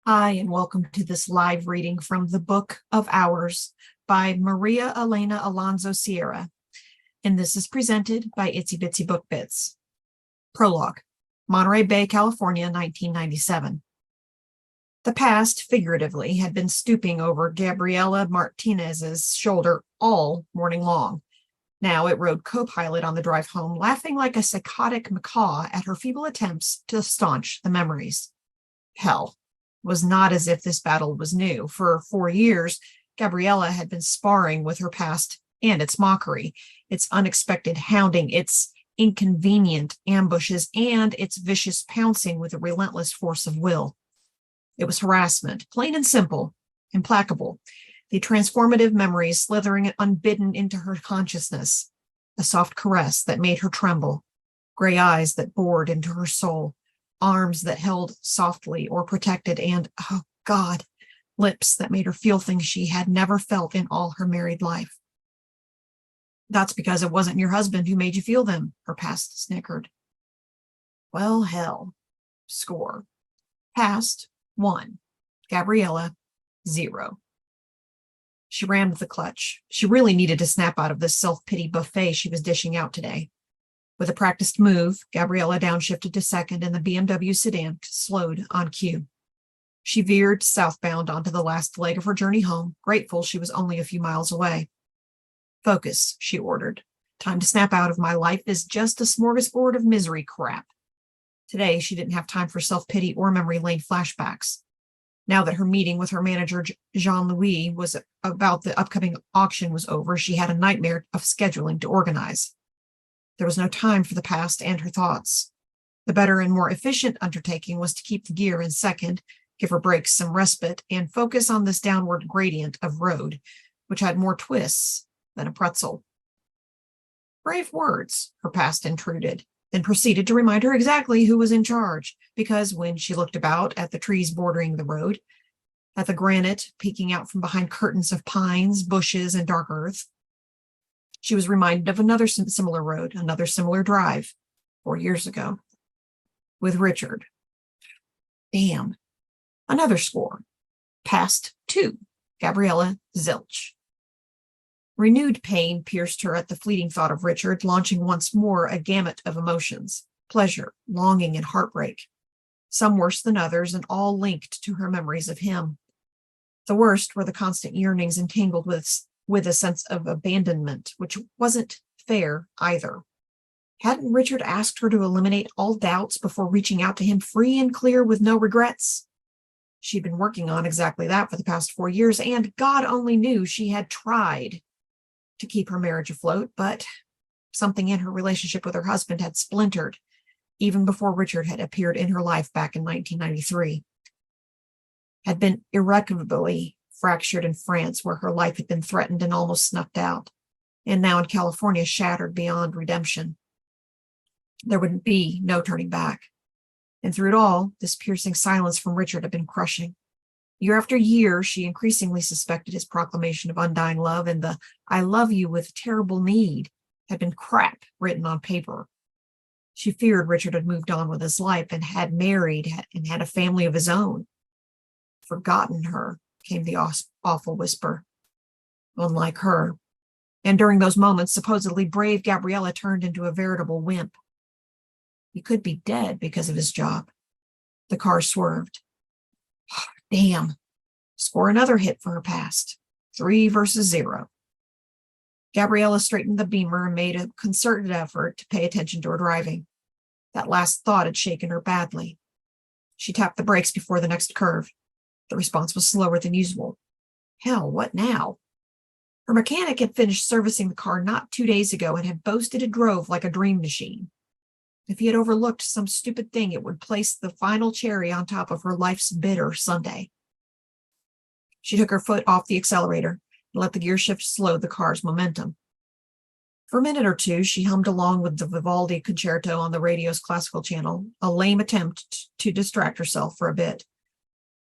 Hi, and welcome to this live reading from the Book of Hours by Maria Elena Alonso-Sierra, and this is presented by Itsy Bitsy Book Bits. Prologue, Monterey Bay, California, 1997. The past, figuratively, had been stooping over Gabriela MARTINEZ's shoulder all morning long. Now it rode co-pilot on the drive home, laughing like a psychotic macaw at her feeble attempts to staunch the memories. Hell. Was not as if this battle was new. For 4 years, Gabriela had been sparring with her past and its mockery, its unexpected hounding, its inconvenient ambushes, and its vicious pouncing with a relentless force of will. It was harassment, plain and simple, implacable, the transformative memories slithering unbidden into her consciousness, a soft caress that made her tremble, gray eyes that bored into her soul, arms that held softly or protected, and, oh God, lips that made her feel things she had never felt in all her married life. That's because it wasn't your husband who made you feel them, her past snickered. Well, hell. Score. Past, 1. Gabriela, 0. She rammed the clutch. She really needed to snap out of this self-pity buffet she was dishing out today. With a practiced move, Gabriela downshifted to second, and the BMW sedan slowed on cue. She veered southbound onto the last leg of her journey home, grateful she was only a few miles away. Focus, she ordered. Time to snap out of my life is just a smorgasbord of misery crap. Today, she didn't have time for self-pity or memory lane flashbacks. Now that her meeting with her manager, Jean-Louis, was about the upcoming auction was over, she had a nightmare of scheduling to organize. There was no time for the past and her thoughts. The better and more efficient undertaking was to keep the gear in second, give her brakes some respite, and focus on this downward gradient of road, which had more twists than a pretzel. Brave words, her past intruded, then proceeded to remind her exactly who was in charge, because when she looked about at the trees bordering the road, at the granite peeking out from behind curtains of pines, bushes, and dark earth, she was reminded of another similar road, another similar drive, 4 years ago, with Richard. Damn. Another score. Past 2. Gabriela, zilch. Renewed pain pierced her at the fleeting thought of Richard, launching once more a gamut of emotions, pleasure, longing, and heartbreak, some worse than others, and all linked to her memories of him. The worst were the constant yearnings entangled with a sense of abandonment, which wasn't fair either. Hadn't Richard asked her to eliminate all doubts before reaching out to him free and clear with no regrets? She'd been working on exactly that for the past 4 years, and God only knew she had tried to keep her marriage afloat, but something in her relationship with her husband had splintered even before Richard had appeared in her life back in 1993. Had been irrecoverably fractured in France, where her life had been threatened and almost snuffed out, and now in California, shattered beyond redemption. There would be no turning back. And through it all, this piercing silence from Richard had been crushing. Year after year, she increasingly suspected his proclamation of undying love, and the "I love you with terrible need" had been crap written on paper. She feared Richard had moved on with his life and had married and had a family of his own. Forgotten her, came the awful whisper. Unlike her. And during those moments, supposedly brave Gabriela turned into a veritable wimp. He could be dead because of his job. The car swerved. Damn. Score another hit for her past. 3 versus 0. Gabriela straightened the Beamer and made a concerted effort to pay attention to her driving. That last thought had shaken her badly. She tapped the brakes before the next curve. The response was slower than usual. Hell, what now? Her mechanic had finished servicing the car not 2 days ago and had boasted it drove like a dream machine. If he had overlooked some stupid thing, it would place the final cherry on top of her life's bitter sundae. She took her foot off the accelerator and let the gear shift slow the car's momentum. For a minute or two, she hummed along with the Vivaldi concerto on the radio's classical channel, a lame attempt to distract herself for a bit.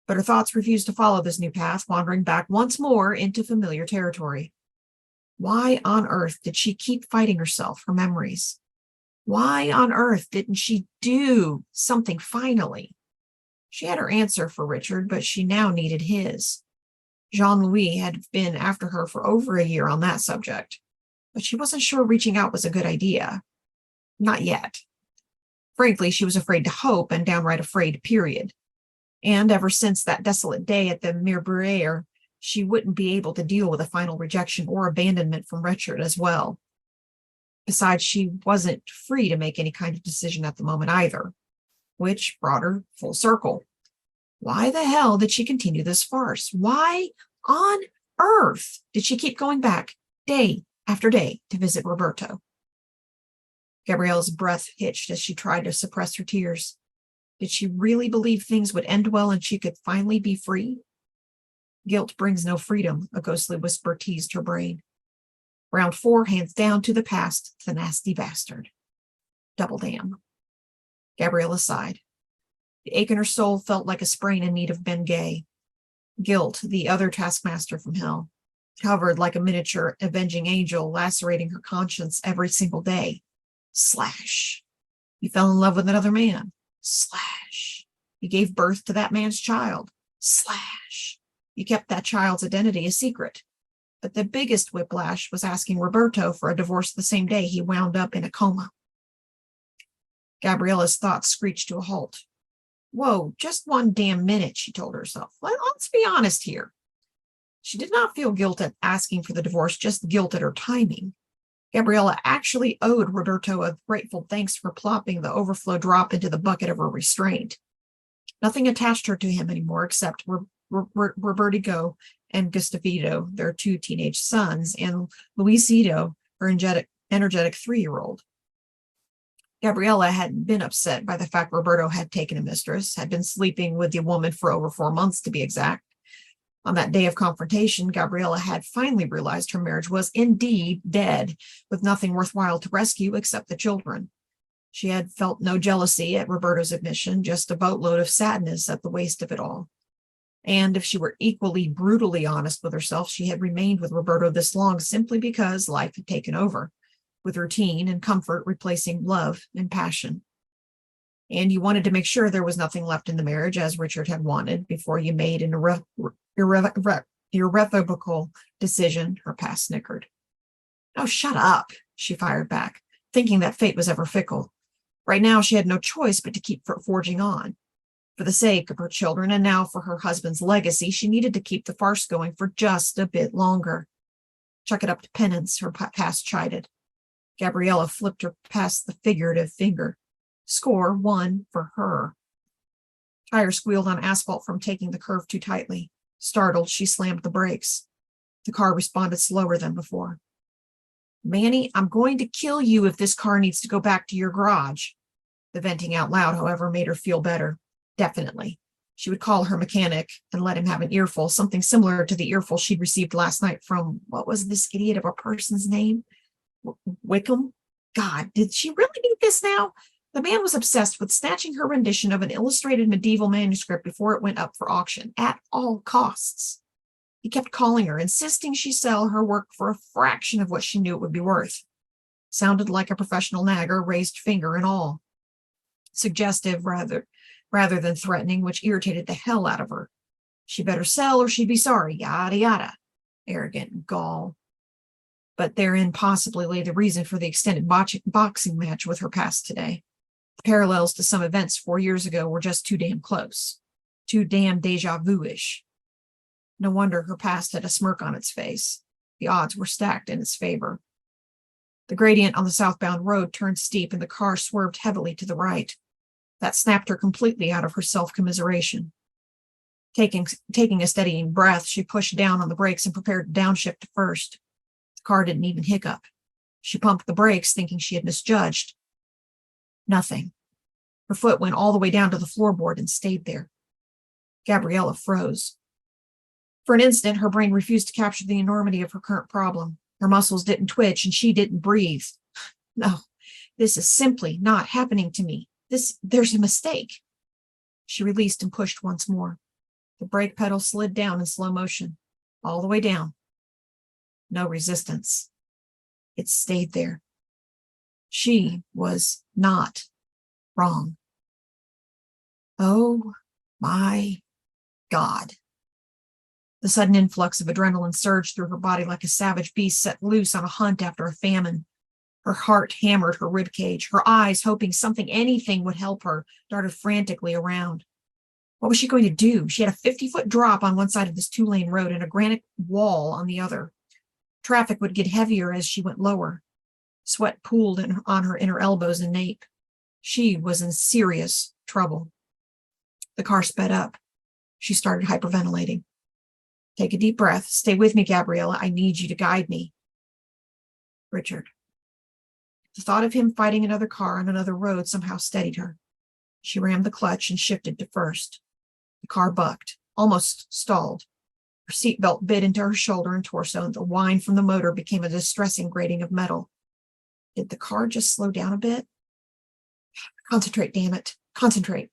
But her thoughts refused to follow this new path, wandering back once more into familiar territory. Why on earth did she keep fighting herself, her memories? Why on earth didn't she do something finally? She had her answer for Richard, but she now needed his. Jean-Louis had been after her for over a year on that subject, but she wasn't sure reaching out was a good idea. Not yet. Frankly, she was afraid to hope and downright afraid, period. And ever since that desolate day at the Mirbriere, she wouldn't be able to deal with a final rejection or abandonment from Richard as well. Besides, she wasn't free to make any kind of decision at the moment either, which brought her full circle. Why the hell did she continue this farce? Why on earth did she keep going back day after day to visit Roberto? Gabriela's breath hitched as she tried to suppress her tears. Did she really believe things would end well and she could finally be free? Guilt brings no freedom, a ghostly whisper teased her brain. Round 4, hands down to the past, the nasty bastard. Double damn. Gabriela sighed. The ache in her soul felt like a sprain in need of Bengay. Guilt, the other taskmaster from hell, hovered like a miniature avenging angel, lacerating her conscience every single day. Slash. You fell in love with another man. Slash. You gave birth to that man's child. Slash. You kept that child's identity a secret. But the biggest whiplash was asking Roberto for a divorce the same day he wound up in a coma. Gabriela's thoughts screeched to a halt. Whoa, just one damn minute, she told herself. Let's be honest here. She did not feel guilt at asking for the divorce, just guilt at her timing. Gabriela actually owed Roberto a grateful thanks for plopping the overflow drop into the bucket of her restraint. Nothing attached her to him anymore except Robertigo and Gustavito, their 2 teenage sons, and Luisito, her energetic 3-year-old. Gabriela hadn't been upset by the fact Roberto had taken a mistress, had been sleeping with the woman for over 4 months to be exact. On that day of confrontation, Gabriela had finally realized her marriage was indeed dead, with nothing worthwhile to rescue except the children. She had felt no jealousy at Roberto's admission, just a boatload of sadness at the waste of it all. And if she were equally brutally honest with herself, she had remained with Roberto this long simply because life had taken over, with routine and comfort replacing love and passion. And you wanted to make sure there was nothing left in the marriage, as Richard had wanted, before you made an irrevocable decision, her past snickered. Oh, shut up, she fired back, thinking that fate was ever fickle. Right now, she had no choice but to keep forging on. For the sake of her children and now for her husband's legacy, she needed to keep the farce going for just a bit longer. Chuck it up to penance, her past chided. Gabriela flipped her past the figurative finger. Score 1 for her. Tire squealed on asphalt from taking the curve too tightly. Startled, she slammed the brakes. The car responded slower than before. Manny, I'm going to kill you if this car needs to go back to your garage. The venting out loud, however, made her feel better. Definitely. She would call her mechanic and let him have an earful, something similar to the earful she'd received last night from, what was this idiot of a person's name? Wickham? God, did she really need this now? The man was obsessed with snatching her rendition of an illustrated medieval manuscript before it went up for auction, at all costs. He kept calling her, insisting she sell her work for a fraction of what she knew it would be worth. Sounded like a professional nagger, raised finger and all. Suggestive rather than threatening, which irritated the hell out of her. She better sell or she'd be sorry, yada yada. Arrogant gall. But therein possibly lay the reason for the extended boxing match with her past today. The parallels to some events 4 years ago were just too damn close. Too damn deja vu-ish. No wonder her past had a smirk on its face. The odds were stacked in its favor. The gradient on the southbound road turned steep and the car swerved heavily to the right. That snapped her completely out of her self-commiseration. Taking a steadying breath, she pushed down on the brakes and prepared to downshift to first. The car didn't even hiccup. She pumped the brakes, thinking she had misjudged. Nothing. Her foot went all the way down to the floorboard and stayed there. Gabriela froze. For an instant, her brain refused to capture the enormity of her current problem. Her muscles didn't twitch and she didn't breathe. No, this is simply not happening to me. There's a mistake. She released and pushed once more. The brake pedal slid down in slow motion, all the way down. No resistance. It stayed there. She was not wrong. Oh My God. The sudden influx of adrenaline surged through her body like a savage beast set loose on a hunt after a famine. Her heart hammered her ribcage. Her eyes, hoping something, anything would help her, darted frantically around. What was she going to do? She had a 50-foot drop on one side of this 2-lane road and a granite wall on the other. Traffic would get heavier as she went lower. Sweat pooled on her inner elbows and nape. She was in serious trouble. The car sped up. She started hyperventilating. Take a deep breath. Stay with me, Gabriela. I need you to guide me. Richard. The thought of him fighting another car on another road somehow steadied her. She rammed the clutch and shifted to first. The car bucked, almost stalled. Her seatbelt bit into her shoulder and torso, and the whine from the motor became a distressing grating of metal. Did the car just slow down a bit? Concentrate, damn it. Concentrate.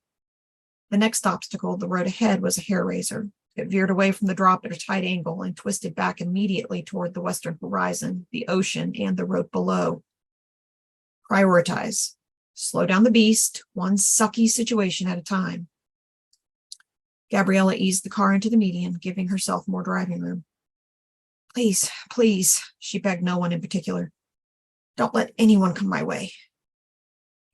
The next obstacle, the road ahead, was a hair raiser. It veered away from the drop at a tight angle and twisted back immediately toward the western horizon, the ocean, and the road below. Prioritize. Slow down the beast, one sucky situation at a time. Gabriela eased the car into the median, giving herself more driving room. Please, please, she begged no one in particular. Don't let anyone come my way.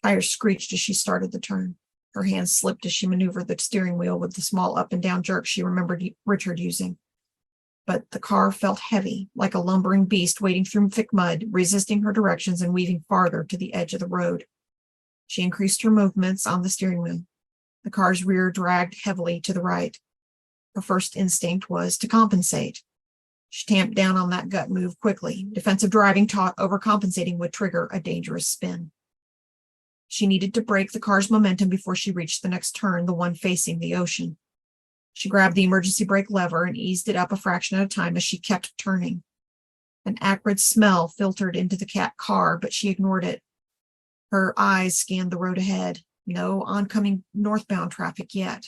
Tires screeched as she started the turn. Her hands slipped as she maneuvered the steering wheel with the small up and down jerk she remembered Richard using. But the car felt heavy, like a lumbering beast wading through thick mud, resisting her directions and weaving farther to the edge of the road. She increased her movements on the steering wheel. The car's rear dragged heavily to the right. Her first instinct was to compensate. She tamped down on that gut move quickly. Defensive driving taught overcompensating would trigger a dangerous spin. She needed to break the car's momentum before she reached the next turn, the one facing the ocean. She grabbed the emergency brake lever and eased it up a fraction at a time as she kept turning. An acrid smell filtered into the car, but she ignored it. Her eyes scanned the road ahead. No oncoming northbound traffic yet.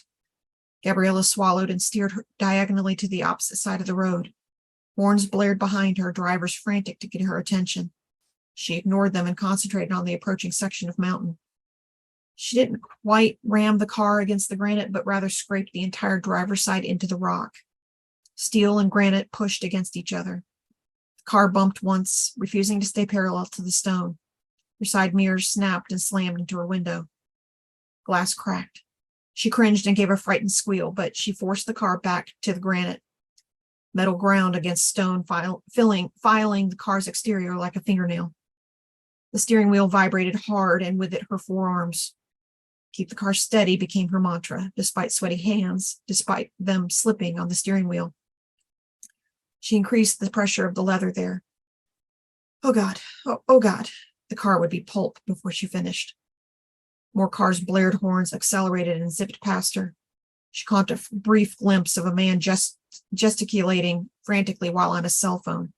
Gabriela swallowed and steered her diagonally to the opposite side of the road. Horns blared behind her, drivers frantic to get her attention. She ignored them and concentrated on the approaching section of mountain. She didn't quite ram the car against the granite, but rather scraped the entire driver's side into the rock. Steel and granite pushed against each other. The car bumped once, refusing to stay parallel to the stone. Her side mirrors snapped and slammed into her window. Glass cracked. She cringed and gave a frightened squeal, but she forced the car back to the granite. Metal ground against stone, filing the car's exterior like a fingernail. The steering wheel vibrated hard, and with it her forearms. Keep the car steady became her mantra, despite sweaty hands, despite them slipping on the steering wheel. She increased the pressure of the leather there. Oh God, oh God. The car would be pulp before she finished. More cars blared horns, accelerated, and zipped past her. She caught a brief glimpse of a man gesticulating frantically while on a cell phone.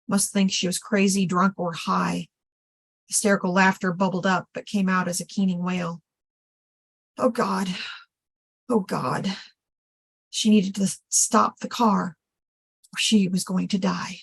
Must think she was crazy, drunk, or high. Hysterical laughter bubbled up, but came out as a keening wail. Oh God. Oh God. She needed to stop the car, or she was going to die.